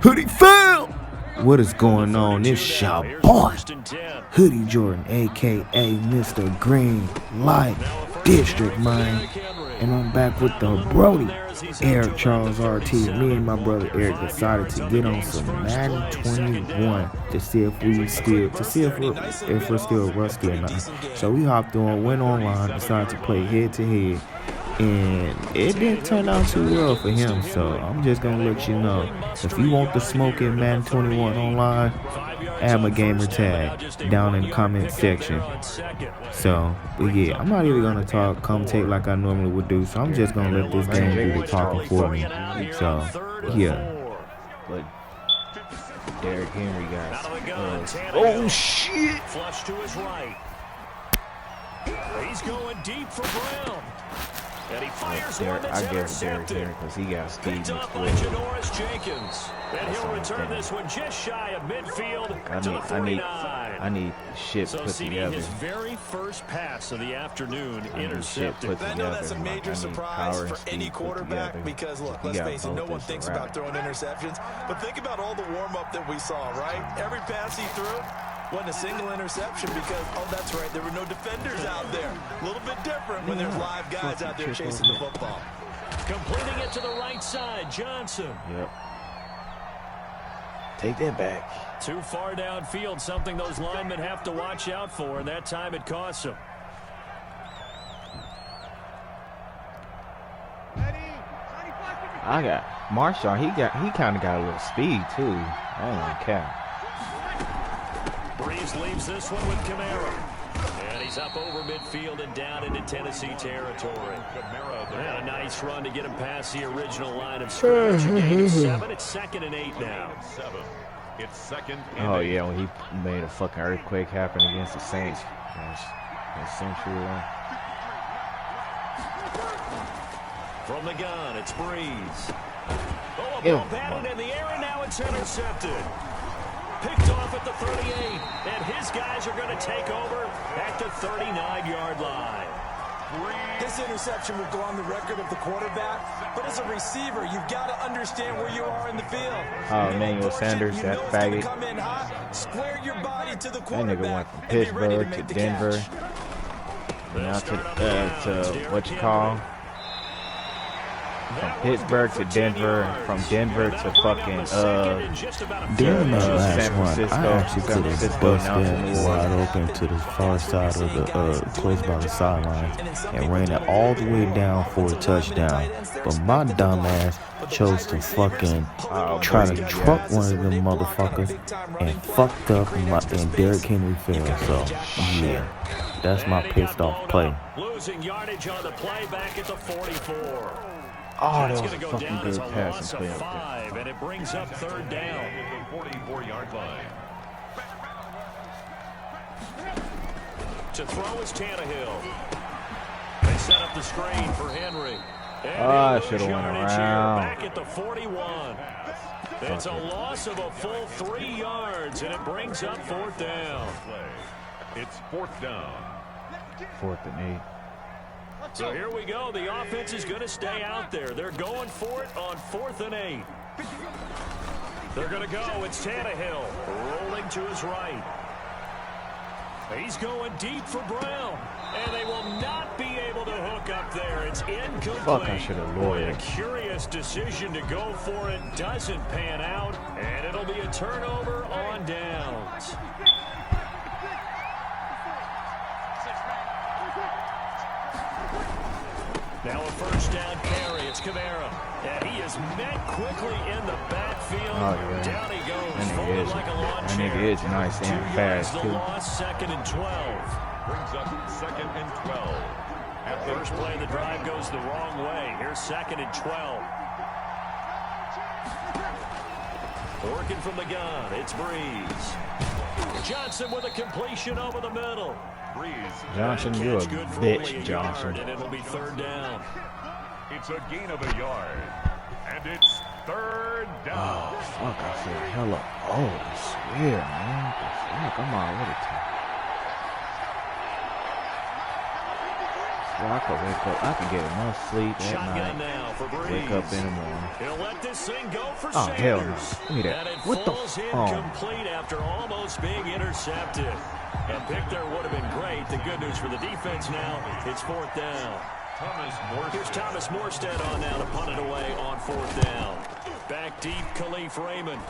Hoodie fell. What is going on? It's your boy, Hoodie Jordan, aka Mr. Green Light District, man. And I'm back with the Brody, Eric Charles RT. Me and my brother Eric decided to get on some Madden 21 to see if we're still rusty or not. So we hopped on, went online, decided to play head to head. And it didn't turn out too well for him, so I'm just gonna let you know, if you want the smoke in Madden 21 online, add my gamer tag down in the comment section. So, but yeah, I'm not even gonna commentate like I normally would do, so I'm just gonna let this game do the talking for me. So, yeah. But Derrick Henry got oh shit! Flush to his right. He's going deep for Brown. And he fires one that's intercepted. Because he got speed. Picked up by Janoris Jenkins. And he'll return this one just shy of midfield to the 49. I need shit put together. His very first pass of the afternoon intercepted. I know that's a major surprise for any quarterback because, look, let's face it, no one thinks about throwing interceptions. But think about all the warm-up that we saw, right? Every pass he threw wasn't a single interception because, oh, that's right, there were no defenders out there. A little bit different when there's live guys out there chasing the football. Completing it to the right side, Johnson. Yep. Take that back. Too far downfield, something those linemen have to watch out for, and that time it costs them. I got Marshawn. He kind of got a little speed too. I don't want to cap. Breeze leaves this one with Camara. And he's up over midfield and down into Tennessee territory. And a nice run to get him past the original line of scrimmage. Gain 7. It's 2nd and 8 now. It's 2nd and 8. Oh yeah, when he made a fucking earthquake happen against the Saints. That's century one. From the gun, it's Breeze. Oh, a ball batted in the air, and now it's intercepted. Picked off at the 38, and his guys are going to take over at the 39-yard line. This interception will go on the record of the quarterback, but as a receiver, you've got to understand where you are in the field. Oh, Emmanuel Sanders, that faggot. Square your body to the That quarterback. nigga went from Pittsburgh to Denver. Now to what you call? From Pittsburgh to Denver, and from Denver to fucking During that last San one, Francisco. I actually could have bust that wide open to the far side of the close by the sidelines and ran it all the way down for a touchdown. But my dumb ass chose to fucking try to truck one of them motherfuckers and fucked up, and Derrick Henry fell. So yeah, that's my pissed off play. Losing yardage on the play back at the 44. Oh, that was a fucking good pass and play up there. And it brings up 3rd down. 44-yard line. To throw is Tannehill. They set up the screen for Henry. I should have went around. Back at the 41. It's a loss of a full 3 yards, and it brings up 4th down. It's 4th down. 4th and 8. So here we go. The offense is going to stay out there. They're going for it on 4th and 8. They're going to go. It's Tannehill rolling to his right. He's going deep for Brown. And they will not be able to hook up there. It's incomplete. Fuck, I should have lowered A curious decision to go for it. Doesn't pan out. And it'll be a turnover on downs. Now a 1st down carry. It's Camara. And he is met quickly in the backfield. Oh, yeah. Down he goes. That Folded like a lawn chair. nigga is nice and 2 fast, yards too. to loss, 2nd and 12. Brings up 2nd and 12. At first play, the drive goes the wrong way. Here's 2nd and 12. Working from the gun, it's Breeze. Johnson with a completion over the middle. Breeze. Johnson, you a bitch, Johnson. And it'll be 3rd down. It's a gain of a yard. And it's 3rd down. Oh, fuck, I feel hella old, I swear, man. What the fuck? I'm already tired. I could wake up. I could get enough sleep at Shotgun night. now for Breeze. Wake up in the morning. He'll let this thing go for Oh, Sanders. hell no. Look at that. And it What the falls f- incomplete after almost being intercepted. A pick there would have been great. The good news for the defense now, it's 4th down. Here's Thomas Morstead on now to punt it away on 4th down. Back deep, Khalif Raymond.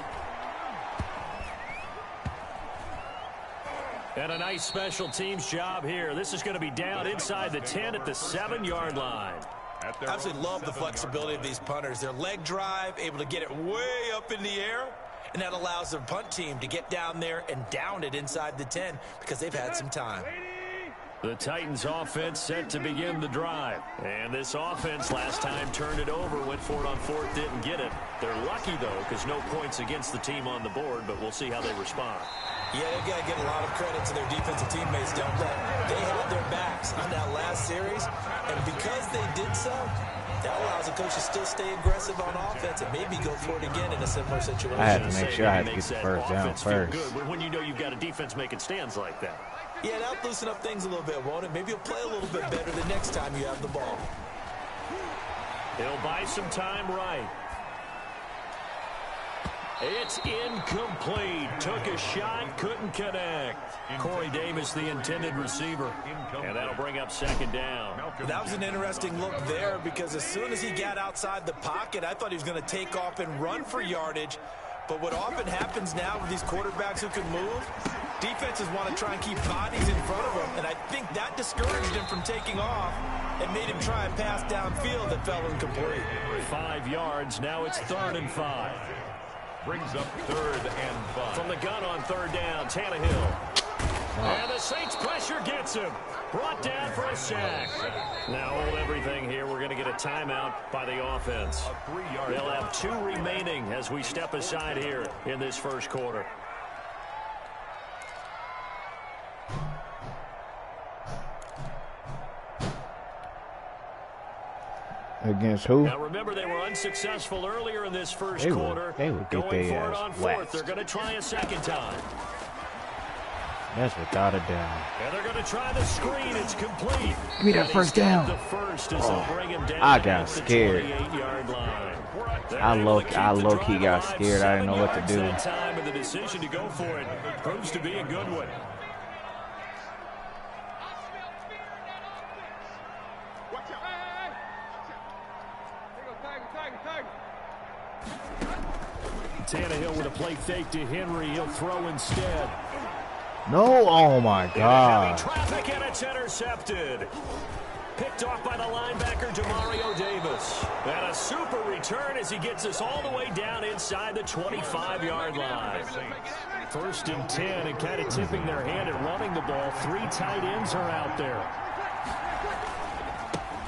And a nice special teams job here. This is going to be down inside the 10 at the 7-yard line. I absolutely love the flexibility of these punters. Their leg drive, able to get it way up in the air, and that allows their punt team to get down there and down it inside the 10 because they've had some time. The Titans offense set to begin the drive. And this offense last time turned it over, went for it on 4th, didn't get it. They're lucky, though, because no points against the team on the board, but we'll see how they respond. Yeah, they've got to give a lot of credit to their defensive teammates, don't they? They had their backs on that last series, and because they did so, that allows the coach to still stay aggressive on offense and maybe go for it again in a similar situation. I had to make sure I had to get the first down first. Good when you know you've got a defense making stands like that. Yeah, that'll loosen up things a little bit, won't it? Maybe you'll play a little bit better the next time you have the ball. He'll buy some time right. It's incomplete. Took a shot, couldn't connect. Corey Davis, the intended receiver. And that'll bring up 2nd down. That was an interesting look there because as soon as he got outside the pocket, I thought he was going to take off and run for yardage. But what often happens now with these quarterbacks who can move, defenses want to try and keep bodies in front of them. And I think that discouraged him from taking off and made him try and pass downfield that fell incomplete. 5 yards. Now it's 3rd and 5. Brings up 3rd and 5. From the gun on 3rd down, Tannehill. And the Saints pressure gets him. Brought down for a sack. Now hold everything here. We're going to get a timeout by the offense. They'll have 2 remaining as we step aside here in this first quarter. Against who? Now remember, they were unsuccessful earlier in this first quarter. They would get Going their for it ass on 4th. waxed. They're going to try a second time. That's without a doubt. And they're going to try the screen. It's complete. Give me that first down. The first as they'll bring him down I got at the scared. 28-yard line. I low-key got scared. I didn't know what to do. That time, and the decision to go for it proves to be a good one. Tannehill with a play fake to Henry. He'll throw instead. No, oh my God. Traffic, and it's intercepted. Picked off by the linebacker, Demario Davis. And a super return as he gets us all the way down inside the 25-yard line. 1st and 10, and kind of tipping their hand at running the ball. 3 tight ends are out there.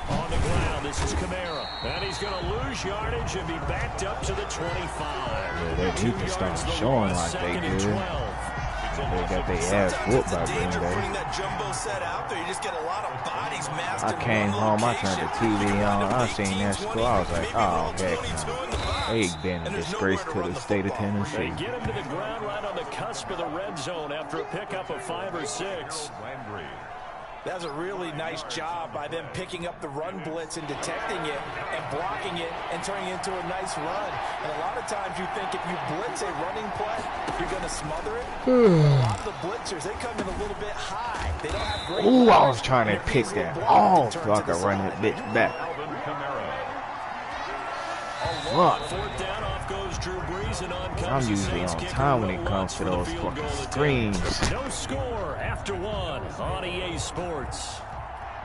On the ground, this is Kamara. And he's going to lose yardage and be backed up to the 25. Yeah, their defense starting showing like they good. They got their ass whooped by Green Bay. I came home, I turned the TV on, I seen that score, I was like, oh, heck no. They've been a disgrace to the state of Tennessee. They get him to the ground right on the cusp of the red zone after a pickup of 5 or 6. That was a really nice job by them picking up the run blitz and detecting it and blocking it and turning it into a nice run. And a lot of times you think if you blitz a running play, you're going to smother it. A lot of the blitzers, they come in a little bit high. They don't have great Ooh, I was leverage, trying to pick that off so I could run that bitch back. Fuck. 4th down, off goes Drew Brees, and on comes I'm usually on time when it comes to those fucking screens. No score after 1 on EA Sports.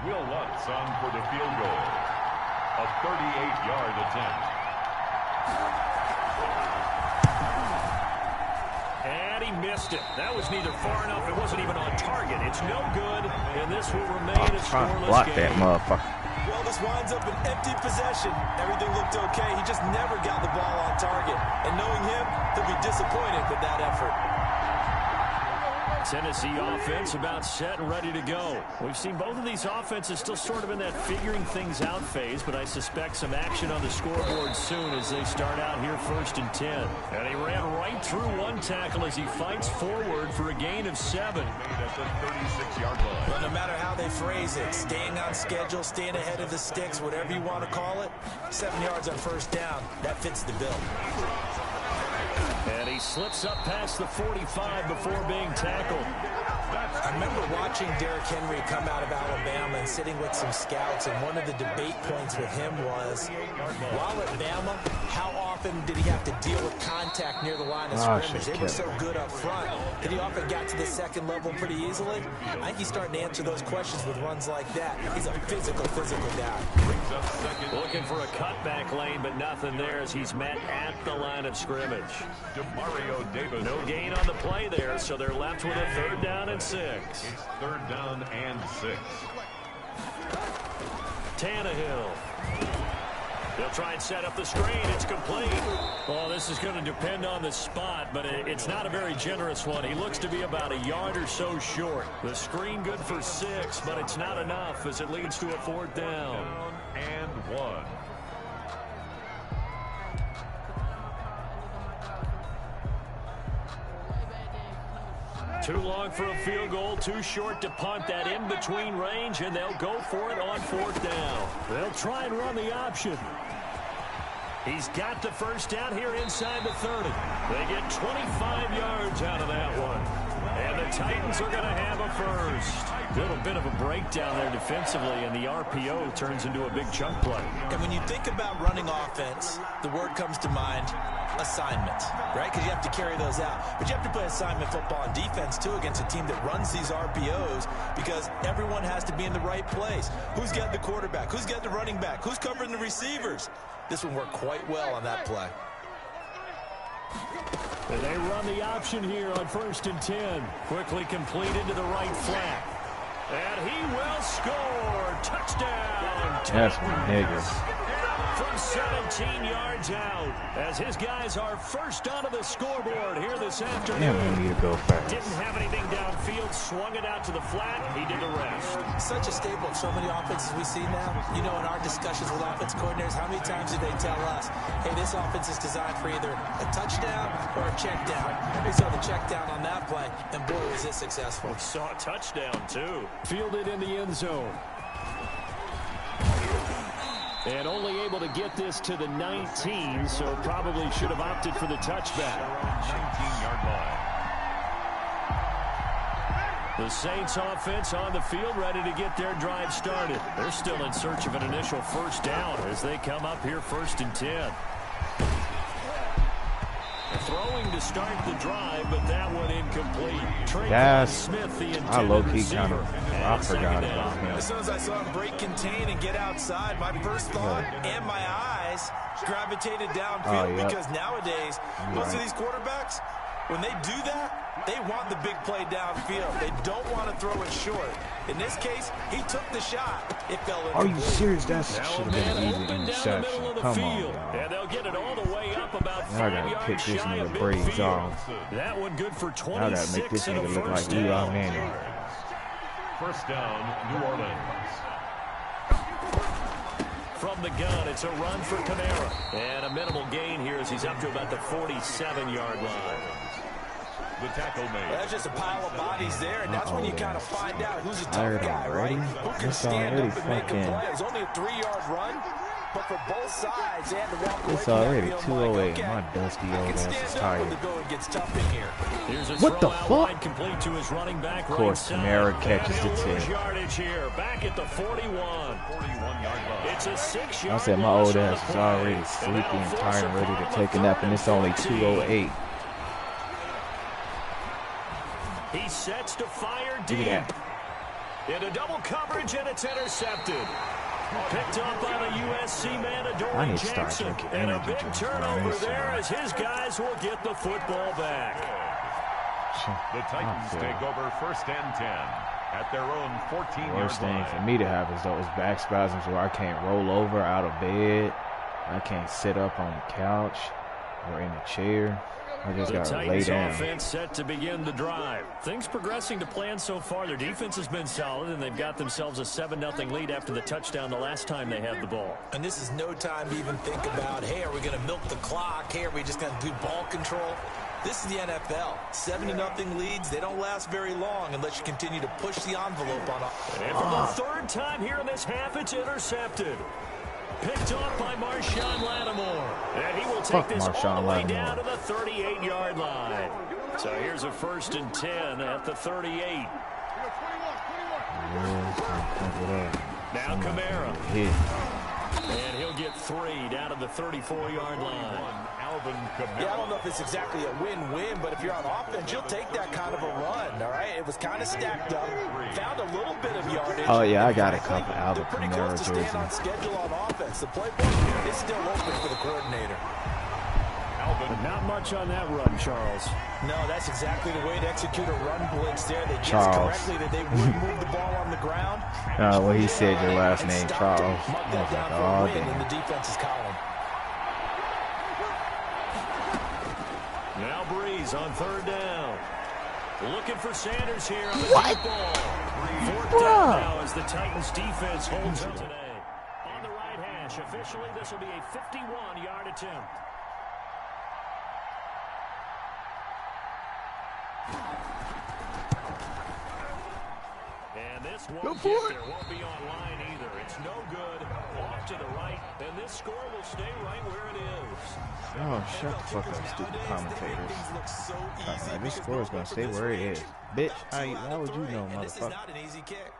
Will Lutz on for the field goal. A 38-yard attempt. And he missed it. That was neither far enough. It wasn't even on target. It's no good, and this will remain a Trying to scoreless block game. that motherfucker. Well, this winds up an empty possession. Everything looked okay. He just never got the ball on target. And knowing him, he'll be disappointed with that effort. Tennessee offense about set and ready to go. We've seen both of these offenses still sort of in that figuring things out phase, but I suspect some action on the scoreboard soon as they start out here 1st and 10. And he ran right through one tackle as he fights forward for a gain of 7. At the 36-yard line. Well, no matter how they phrase it, staying on schedule, staying ahead of the sticks, whatever you want to call it, 7 yards on 1st down, that fits the bill. And he slips up past the 45 before being tackled. I remember watching Derrick Henry come out of Alabama and sitting with some scouts, and one of the debate points with him was, while at Bama, how often did he have to deal with contact near the line of scrimmage? They were so good up front that he often got to the second level pretty easily. I think he's starting to answer those questions with runs like that. He's a physical guy. Looking for a cutback lane, but nothing there as he's met at the line of scrimmage. No gain on the play there, so they're left with a 3rd down and 6. It's 3rd down and 6. Tannehill. They'll try and set up the screen. It's complete. Oh, this is going to depend on the spot, but it's not a very generous one. He looks to be about a yard or so short. The screen good for 6, but it's not enough as it leads to a 4th down. And 1. Too long for a field goal, too short to punt that in-between range, and they'll go for it on 4th down. They'll try and run the option. He's got the 1st down here inside the 30. They get 25 yards out of that one. And the Titans are going to have a 1st. Little bit of a breakdown there defensively, and the RPO turns into a big chunk play. And when you think about running offense, the word comes to mind, assignment, right? Because you have to carry those out. But you have to play assignment football on defense, too, against a team that runs these RPOs because everyone has to be in the right place. Who's getting the quarterback? Who's getting the running back? Who's covering the receivers? This one worked quite well on that play. And they run the option here on 1st and 10. Quickly completed to the right flat. And he will score. Touchdown. That's my nigga. From 17 yards out, as his guys are first onto the scoreboard here this afternoon. Damn, we need to go fast. Didn't have anything downfield, swung it out to the flat. He did the rest. Such a staple of so many offenses we see now. You know, in our discussions with offense coordinators, how many times do they tell us, hey, this offense is designed for either a touchdown or a check down? We saw the check down on that play, and boy, was it successful. We saw a touchdown, too. Fielded in the end zone. And only able to get this to the 19, so probably should have opted for the touchback. 19-yard line. The Saints offense on the field ready to get their drive started. They're still in search of an initial 1st down as they come up here 1st and 10. Throwing to start the drive, but that one incomplete. That's Smith, the I low-key kind of I forgot about him. As soon as I saw him break contain and get outside, my first thought and my eyes gravitated downfield because nowadays, most of these quarterbacks, when they do that, they want the big play downfield. They don't want to throw it short. In this case, he took the shot. It fell in. Are you serious? That should have been an easy interception. Come on, y'all. And they'll get it all the way up about 5 I gotta yards pick this shy of nigga braids midfield. off. That one good for 26 I gotta make this and a nigga look like 1st Eli down. Manning. 1st down, New Orleans. From the gun, it's a run for Kamara. And a minimal gain here as he's up to about the 47-yard line. The tackle made. Well, that's just a pile of bodies there, and that's when you kind of find out who's a tough Tired guy, already? right? Who can It's stand already up and make a fucking- play. It was only a 3-yard run, but for both sides, they had to walk away It's from that already field 2:08. like, okay, My dusty I old can ass stand is up tired. when the going gets tough in here. Here's a What the throw out fuck? wide, complete to his running back. Of course, right Kamara side. catches And the he'll lose 10. yardage here, back at the 41. 41-yard line. It's a 6-yard I said my loss old on the ass is play. already And sleepy that'll and force tired and ready ball to on take a the nap, and it's only 14. 2:08. He sets to fire Look deep. at that. Into double coverage, and it's intercepted. Picked up on a USC man, I Adoree need to start Jackson. drinking And a energy big drinks when I'm turnover inside. there as his guys will get the football back. The Titans take over 1st and 10 at their own 14-yard line. Worst thing for me to have is those back spasms where I can't roll over out of bed. I can't sit up on the couch. or in a chair. I just The got to lay Titans down. offense set to begin the drive. Things progressing to plan so far. Their defense has been solid, and they've got themselves a 7-0 lead after the touchdown the last time they had the ball. And this is no time to even think about, hey, are we going to milk the clock? Hey, are we just going to do ball control? This is the NFL. 7-0 leads, they don't last very long unless you continue to push the envelope on. And for the third time here in this half, it's intercepted. Picked off by Marshawn Lattimore. And he will take this all the way down to the 38-yard line. So here's a 1st and 10 at the 38. Now Kamara. And he'll get 3 down to the 34-yard line. Yeah, I don't know if it's exactly a win-win, but if you're on offense, you'll take that kind of a run, all right? It was kind of stacked up, found a little bit of yardage. Oh, yeah, I got a couple Alvin Kamara jerseys. They're pretty close to staying on schedule on offense. The playbook is still open for the coordinator. Not much on that run, Charles. No, that's exactly the way to execute a run blitz there. They guessed correctly that they wouldn't move the ball on the ground. Well, he said your last name, Charles. Mark that down for a win in the defense's column. Now Breeze on 3rd down. Looking for Sanders here on the deep ball. 4th down now as the Titans defense holds up today. On the right hash, officially this will be a 51-yard attempt. And this won't get there, won't be online either. It's no good. Off to the right, and this score will stay right where it is. Oh, shut the fuck up, stupid commentators. This score is going to stay where it is. Bitch, how would you know, motherfucker?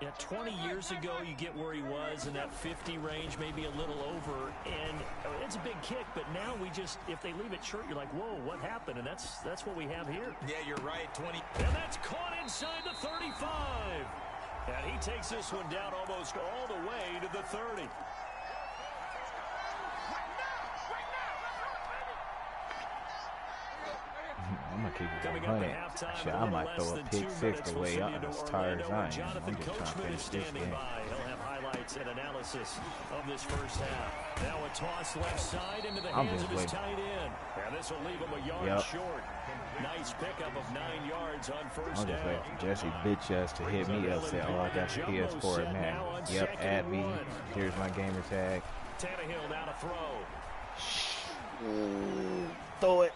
Yeah, 20 years ago, you get where he was in that 50 range, maybe a little over, and it's a big kick, but now we just, if they leave it short, you're like, whoa, what happened? And that's what we have here. Yeah, you're right, 20. And that's caught inside the 35. And he takes this one down almost all the way to the 30. I'm going to keep it 100. Shit, I might throw a pick 6 the way I'm as tired as I am. I'm just trying to finish this game. He'll have highlights and analysis of this first half. Now a toss left side into the hands of his tight end. And this will leave him a yard short. Nice pickup of 9 yards on 1st down. I'm just waiting for Jesse bitch ass to hit me up, say, oh, I got the PS4 at Madden. Yep, add me. Here's my gamer tag. Tannehill now to throw. Throw it.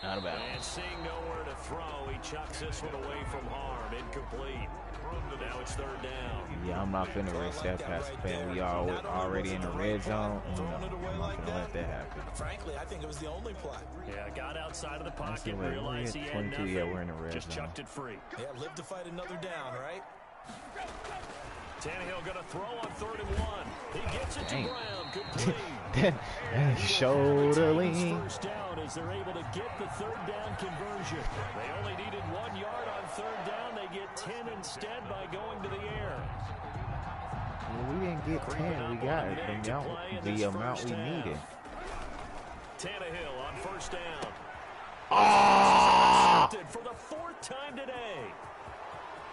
Not about. And seeing nowhere to throw, he chucks this one away from harm. Incomplete. Now it's 3rd down. Yeah, I'm not finna risk that pass play. We are already in the red zone. I'm not gonna let that happen. Frankly, I think it was the only play. Yeah, got outside of the pocket, realized he had nothing. Yeah, we're in the red just zone. chucked it free. Yeah, live to fight another down, right? Tannehill going to throw on 3rd and 1. He gets it to Brown. Good play. Shoulder lean. First down as they're able to get the 3rd down conversion. They only needed 1 yard on 3rd down. They get 10 instead by going to the air. Well, we didn't get 10. We got the amount we needed. Tannehill on 1st down. For the 4th time today.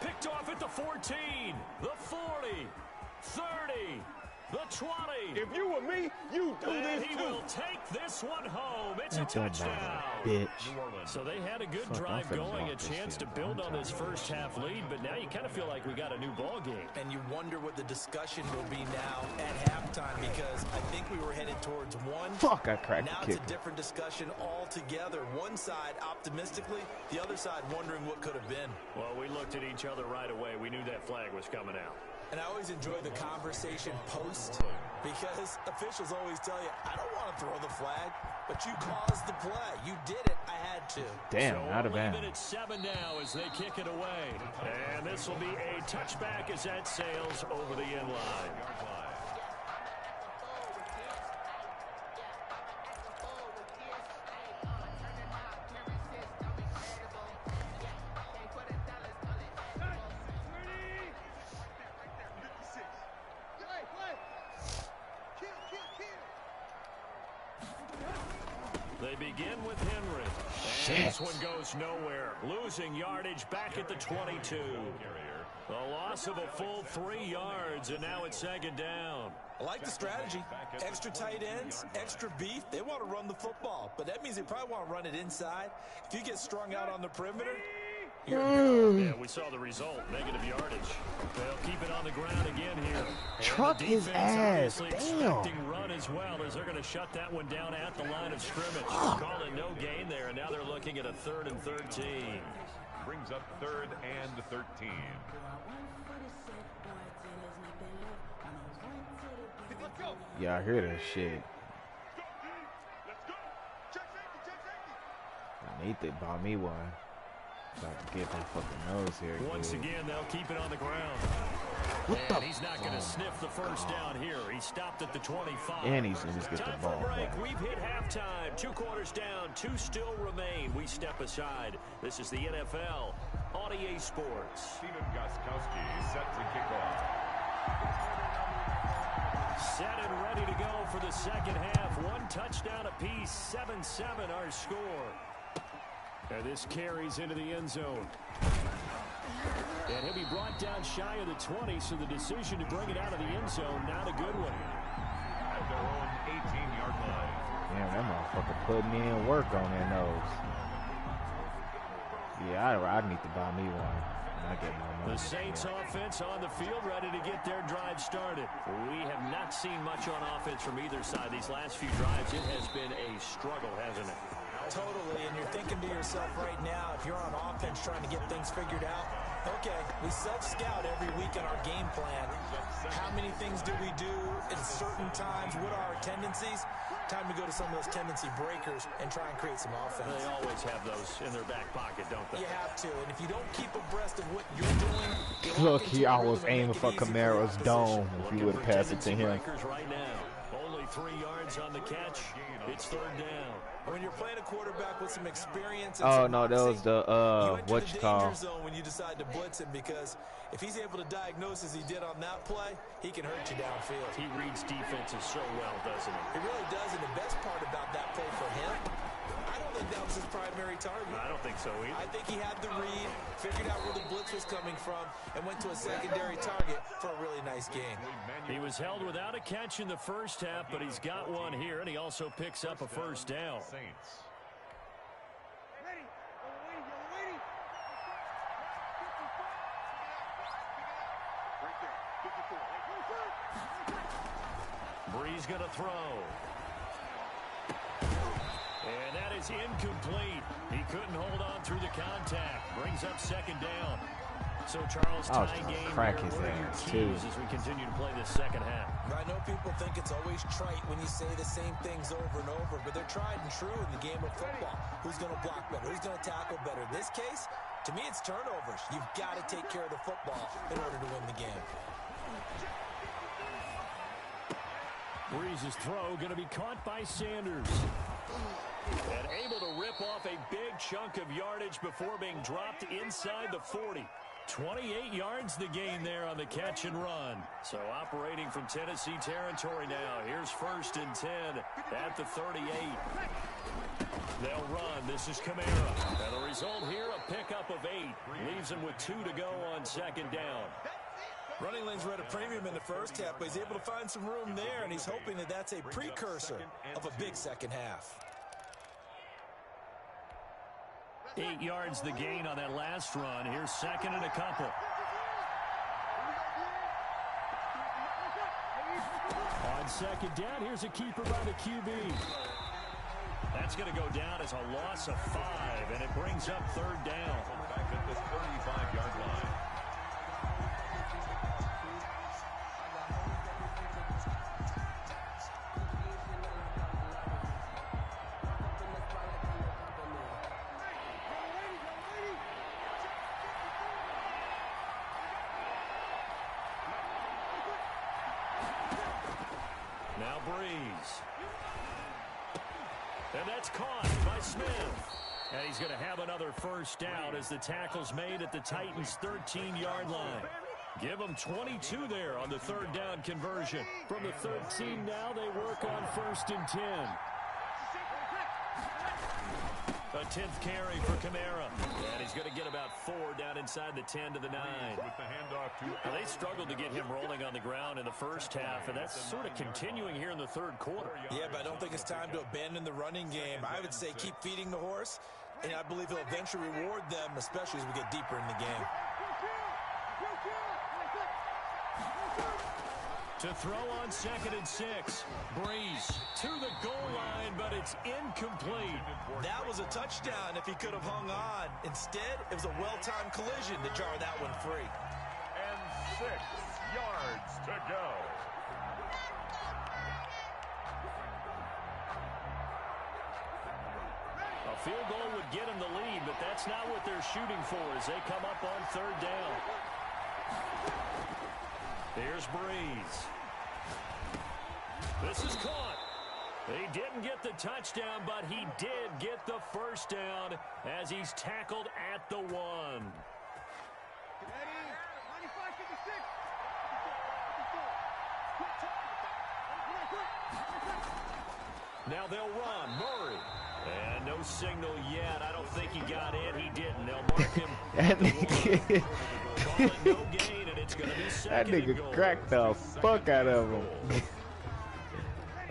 Picked off at the 14, the 40, 30, the 20. If you were me, you do this he too. will take this one home. It's a touchdown. Bitch. So they had a good drive going, a chance to build on this first half lead, but now you kind of feel like we got a new ball game. And you wonder what the discussion will be now at halftime, because I think we were headed towards one. Fuck, I cracked now the kick. It's a different discussion altogether. One side optimistically, the other side wondering what could have been. Well, we looked at each other right away. We knew that flag was coming out. And I always enjoy the conversation post, because officials always tell you, I don't want to throw the flag, but you caused the play. You did it. I had to. Damn, out of bounds. It's 7 now as they kick it away. And this will be a touchback as that sails over the end line. They begin with Henry. This one goes nowhere. Losing yardage back at the 22. A loss of a full 3 yards, and now it's second down. I like the strategy. Extra tight ends, extra beef. They want to run the football, but that means they probably want to run it inside. If you get strung out on the perimeter, yeah, we saw the result. Negative yardage. They'll keep it on the ground again here. Truck his ass. Damn. Expecting run as well, as they're going to shut that one down at the line of scrimmage. Call it no gain there, and now they're looking at a 3rd and 13. Brings up 3rd and 13. Yeah, I hear that shit. I need to buy me one so I can get my fucking nose here. Once again, they'll keep it on the ground. And he's not going to sniff the first down here. He stopped at the 25. And he's going to get the ball break. back. We've hit halftime. 2 quarters down. 2 still remain. We step aside. This is the NFL on EA Sports. Steven Gostkowski set to kick off. Set and ready to go for the second half. 1 touchdown apiece. 7-7 our score. And this carries into the end zone. And he'll be brought down shy of the 20, so the decision to bring it out of the end zone, not a good one. At their own 18-yard line. Damn, that motherfucker putting in work on that nose. Yeah, I need to buy me one. I get my money. The Saints offense on the field, ready to get their drive started. We have not seen much on offense from either side. These last few drives, it has been a struggle, hasn't it? totally, and you're thinking to yourself right now, if you're on offense trying to get things figured out, okay, we self-scout every week in our game plan. How many things do we do at certain times? What are our tendencies? Time to go to some of those tendency breakers and try and create some offense. They always have those in their back pocket, don't they? You have to, and if you don't keep abreast of what you're doing... Look, I was aiming for Kamara's dome if you would pass it to him. Right now. Only 3 yards on the catch. It's third down. When you're playing a quarterback with some experience, and oh no, that was the what you call zone when you decide to blitz him, because if he's able to diagnose as he did on that play, he can hurt you downfield. He reads defenses so well, doesn't he? He really does, and the best part about that play for him, I don't think that was his primary target. I don't think so either. I think he had the read, figured out where the blitz was coming from, and went to a secondary target for a really nice game. He was held without a catch in the first half, but he's got one here, and he also picks up a first down. Saints. Bree's going to throw. And that is incomplete. He couldn't hold on through the contact. Brings up second down. So Charles, tie game crack here. his What are your ass, keys too. as we continue to play this second half? I know people think it's always trite when you say the same things over and over, but they're tried and true in the game of football. Who's going to block better? Who's going to tackle better? In this case, to me, it's turnovers. You've got to take care of the football in order to win the game. Breeze's throw going to be caught by Sanders. And able to rip off a big chunk of yardage before being dropped inside the 40. 28 yards the gain there on the catch and run. So operating from Tennessee territory now. Here's 1st and 10 at the 38. They'll run. This is Kamara. And the result here, a pickup of 8. Leaves him with 2 to go on second down. Running lanes were at a premium in the first half, but he's able to find some room there, and he's hoping that that's a precursor of a big second half. 8 yards the gain on that last run. Here's 2nd and a couple. On second down, here's a keeper by the QB. That's going to go down as a loss of 5, and it brings up third down. Back at the 35-yard line. Now Breeze. And that's caught by Smith. And he's going to have another first down as the tackle's made at the Titans' 13-yard line. Give them 22 there on the third down conversion. From the 13 now, they work on 1st and 10. A The 10th carry for Kamara. And he's going to get about 4 down inside the 10 to the 9. With the handoff to Now, they struggled to get him rolling on the ground in the first half, and that's sort of continuing here in the third quarter. Yeah, but I don't think it's time to abandon the running game. I would say keep feeding the horse, and I believe he'll eventually reward them, especially as we get deeper in the game. To throw on 2nd and 6. Breeze to the goal line, but it's incomplete. That was a touchdown if he could have hung on. Instead, it was a well-timed collision to jar that one free. and 6 yards to go. A field goal would get him the lead, but that's not what they're shooting for as they come up on 3rd down. Here's Breeze. This is caught. He didn't get the touchdown, but he did get the first down as he's tackled at the 1. Now they'll run. Murray. And no signal yet. I don't think he got in. He didn't. They'll mark him at the 1. Call it no gain, and it's going to be second and goal. That nigga cracked the fuck out of him.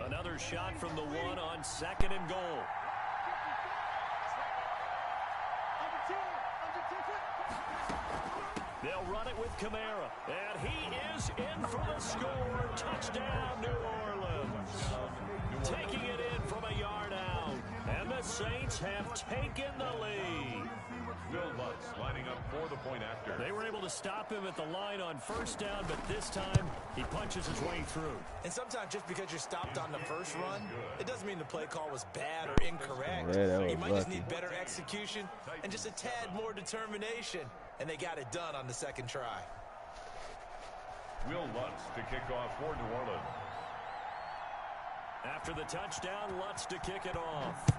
Another shot from the 1 on 2nd and goal. They'll run it with Kamara. And he is in for the score. Touchdown, New Orleans. Taking it in from a yard out. And the Saints have taken the lead. Will Lutz lining up for the point after. They were able to stop him at the line on 1st down, but this time he punches his way through. And sometimes just because you're stopped on the first run, it doesn't mean the play call was bad or incorrect. You might just need better execution and just a tad more determination. And they got it done on the 2nd try. Will Lutz to kick off for New Orleans. After the touchdown, Lutz to kick it off.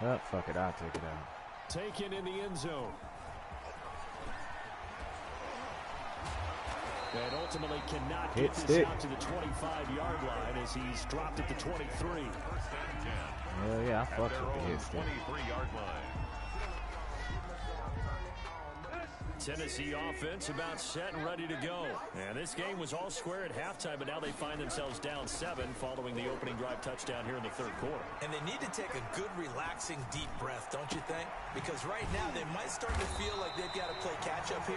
Oh, fuck it, I'll take it out. Taken in the end zone. And ultimately cannot get this out to the 25-yard line as he's dropped at the 23. Hell yeah, I fucked with the hit stick. 23-yard line. Tennessee offense about set and ready to go. And this game was all square at halftime, but now they find themselves down 7 following the opening drive touchdown here in the 3rd quarter. And they need to take a good, relaxing, deep breath, don't you think? Because right now they might start to feel like they've got to play catch-up here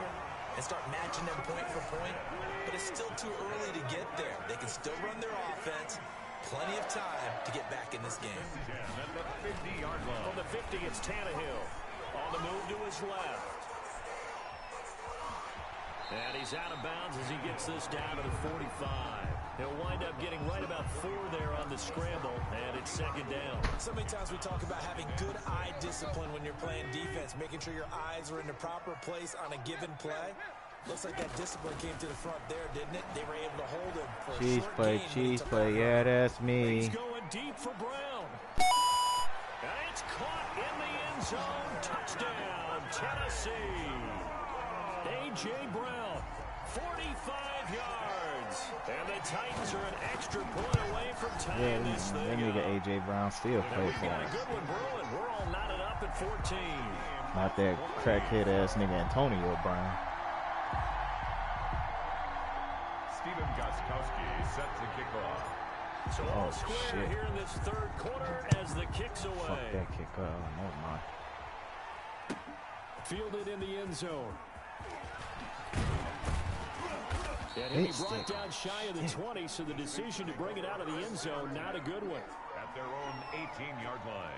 and start matching them point for point. But it's still too early to get there. They can still run their offense. Plenty of time to get back in this game. At the 50-yard line. From the 50, it's Tannehill. On the move to his left. And he's out of bounds as he gets this down to the 45. He'll wind up getting right about 4 there on the scramble, and it's 2nd down. So many times we talk about having good eye discipline when you're playing defense, making sure your eyes are in the proper place on a given play. Looks like that discipline came to the front there, didn't it? They were able to hold him for a short gain. Cheese play, yeah, that's me. He's going deep for Brown. And it's caught in the end zone. Touchdown, Tennessee. A.J. Brown, 45 yards. And the Titans are an extra point away from tying this thing that nigga A.J. Brown still play for got a us. good one brewing. We're all knotted up at 14. Not that crackhead-ass nigga Antonio Brown. Stephen Gostkowski set to kick off. So all square here in this 3rd quarter as the kick's away. Fuck that kick off. Never mind. Fielded in the end zone. And he'll be brought down shy of the 20, so the decision to bring it out of the end zone, not a good one. At their own 18-yard line.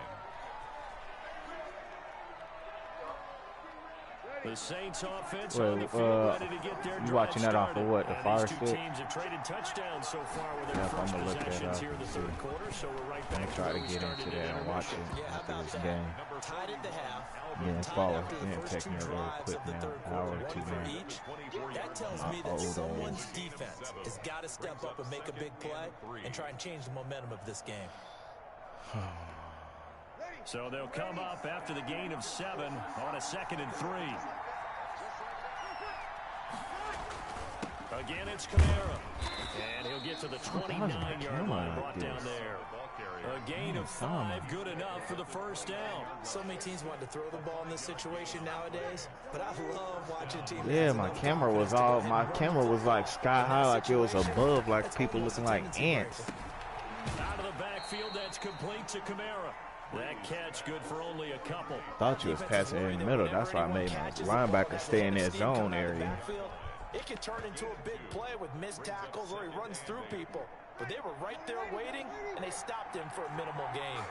The Saints offense on the field ready to get their drive watching that off of what, the Fire Stick? These two Stick? teams have traded touchdowns so far with their first possessions here in the 3rd quarter, so we're right back I'm trying to get into that and watch it after this game. Tied at the half. Yeah, follow. Yeah, take me a little Drives quick of the now. 3rd Hour quarter, or 2 one for now. each. That tells me that someone's defense has got to step up and make a big play and try and change the momentum of this game. So they'll come up after the gain of 7 on a 2nd and 3. Again, it's Kamara. And he'll get to the 29-yard line, brought down there. A gain of 5, good enough for the first down. So many teams want to throw the ball in this situation nowadays, but I love watching teams. Yeah, my camera was like sky high, like it was above, like people looking like ants. Out of the backfield, that's complete to Kamara. That catch good for only a couple. Thought you was passing in the middle. That's why I made my linebacker stay in that zone area. It can turn into a big play with missed tackles or he runs through people. But they were right there waiting, and they stopped him for a minimal gain.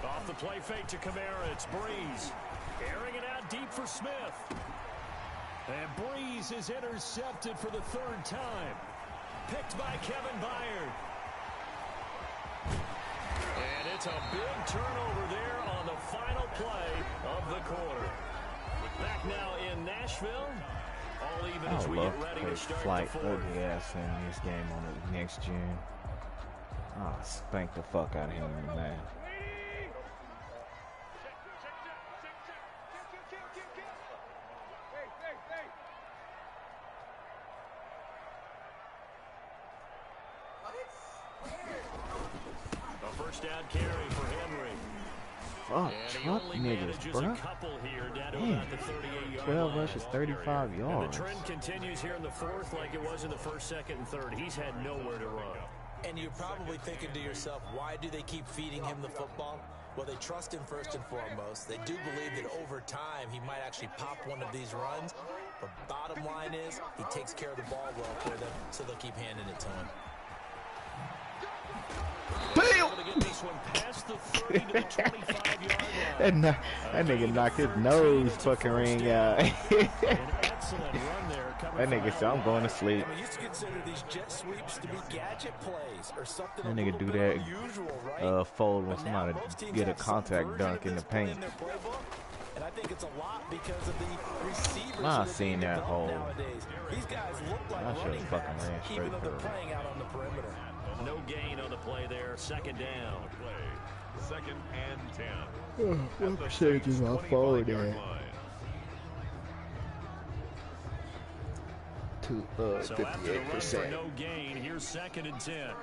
Off the play fake to Kamara, it's Breeze. Airing it out deep for Smith. And Breeze is intercepted for the 3rd time. Picked by Kevin Byard. And it's a big turnover there on the final play of the quarter. Back now in Nashville. All even as we get ready to start flight the 4th. ugly ass in this game on the next June. I'll spank the fuck out of him, man. A first down carry for Henry. Fuck, truck niggas, bro. Damn, 12 rushes, 35 yards. And the trend continues here in the 4th like it was in the 1st, 2nd, and 3rd. He's had nowhere to run. And you're probably thinking to yourself, why do they keep feeding him the football? Well, they trust him first and foremost. They do believe that over time he might actually pop one of these runs. But bottom line is, he takes care of the ball well for them, so they'll keep handing it to him. That nigga knocked his nose fucking ring out. That nigga said, I'm going to sleep. That nigga do that fold when somebody get a contact dunk in the paint. And I think it's a lot because of the receivers. I've seen that hole. These guys look like I should have fucking ran straight even though they're through. playing out on the perimeter. No gain on the play there. 2nd down. 2nd and 10. What percentage is my phone at? So after the run for no gain, here's 2nd and 10.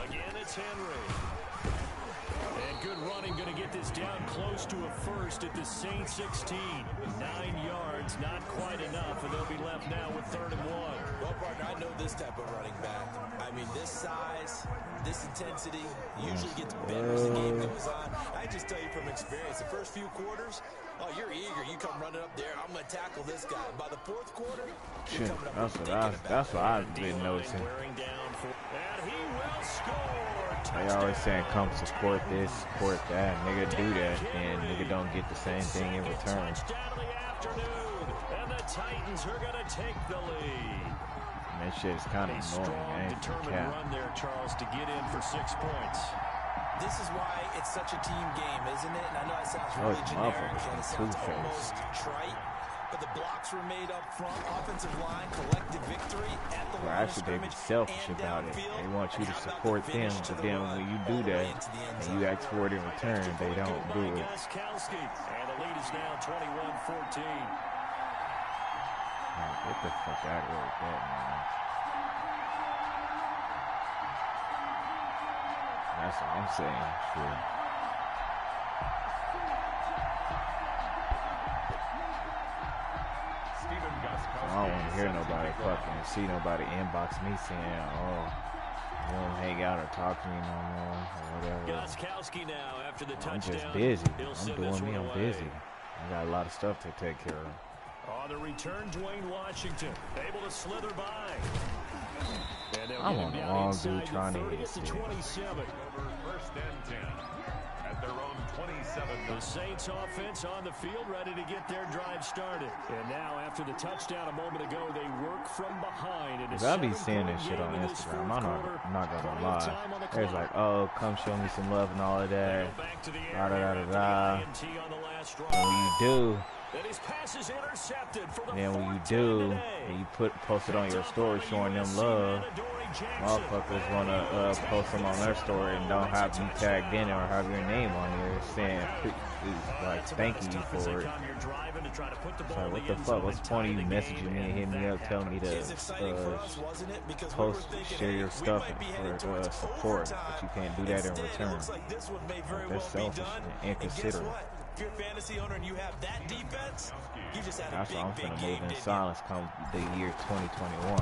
Again, it's Henry. And good running, going to get this down close to a first at the Saint 16. 9 yards, not quite enough, and they'll be left now with 3rd and 1. Well, partner, I know this type of running back. I mean, this size, this intensity, usually gets better as the game goes on. I just tell you from experience, the first few quarters, oh, you're eager. You come running up there. I'm going to tackle this guy. By the 4th quarter, you're coming up That's what I've been noticing. And he will score. They always saying come support this, support that. Nigga do that, and nigga don't get the same thing in return. And the Titans are going to take the lead. That shit is kind of annoying, man. Determined run there, Charles, to get in for 6 points. This is why it's such a team game, isn't it? And I know it sounds really generic and it sounds almost trite, but the blocks were made up front, offensive line, collective victory at the line of actually, they be scrimmage selfish and about it. downfield. They want you to And how support about the them, finish to but the then run when you all do the that, way into the end and zone. you ask for it in return, they don't do it. And the lead is now 21-14. Get the fuck out of here with that, man. That's what I'm saying. Shit. I don't want to hear nobody fucking see nobody inbox me saying, oh, you don't hang out or talk to me no more or whatever. Gostkowski now after the touchdown. I'm just busy. I'm doing me. I'm busy. I got a lot of stuff to take care of. On the return, Dwayne Washington able to slither by. I'm on the wrong dude trying to hit it. 27. 1st and 10 at their own 27. The Saints offense on the field ready to get their drive started. And now after the touchdown a moment ago, they work from behind. I be seeing this shit on Instagram. I'm not gonna lie. There's like, oh, come show me some love and all of that. Da da da da da. And when you do, And his pass is intercepted for the then when you 4th do, today. and you post it on your story showing them love, motherfuckers wanna post them on their story and don't have you tagged in or have your name on there saying like thanking you for it. It's like, what the fuck? What's the point of you messaging me and hitting me up telling me to post, share your stuff for support, but you can't do that in return? Like, that's selfish and inconsiderate. If you're a fantasy owner and you have that defense, you just had a That's why I'm big finna game. move in silence come the year 2021.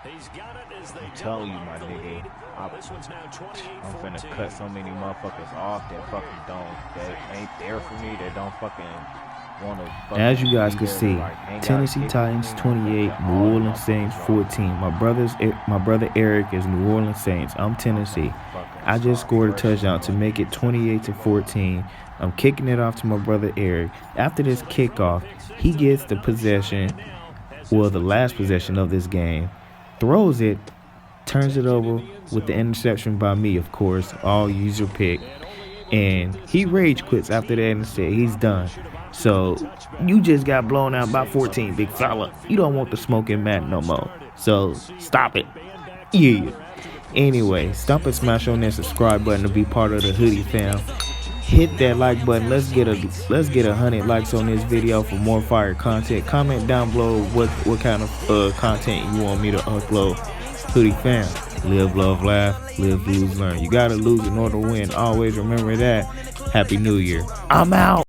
He's got it as they I'm telling you, my nigga, I'm finna cut so many motherfuckers off that ain't there for me, that don't fucking wanna fucking As you guys be can there to, see, like, hang out, Tennessee kick Titans with me. 28, Got New all the Orleans Saints motherfuckers 14. My brother Eric is New Orleans Saints. I'm Tennessee. I just scored a touchdown to make it 28-14. I'm kicking it off to my brother Eric. After this kickoff, he gets the possession, well, the last possession of this game, throws it, turns it over with the interception by me, of course, all user pick. And he rage quits after that and said he's done. So you just got blown out by 14, big fella. You don't want the smoke in Madden no more. So stop it. Yeah. Anyway, stop and smash on that subscribe button to be part of the Hoodie fam. Hit that like button. Let's get 100 likes on this video for more fire content. Comment down below what kind of content you want me to upload. Hoodie fam, live, love, laugh, live, lose, learn. You gotta lose in order to win. Always remember that. Happy New Year. I'm out.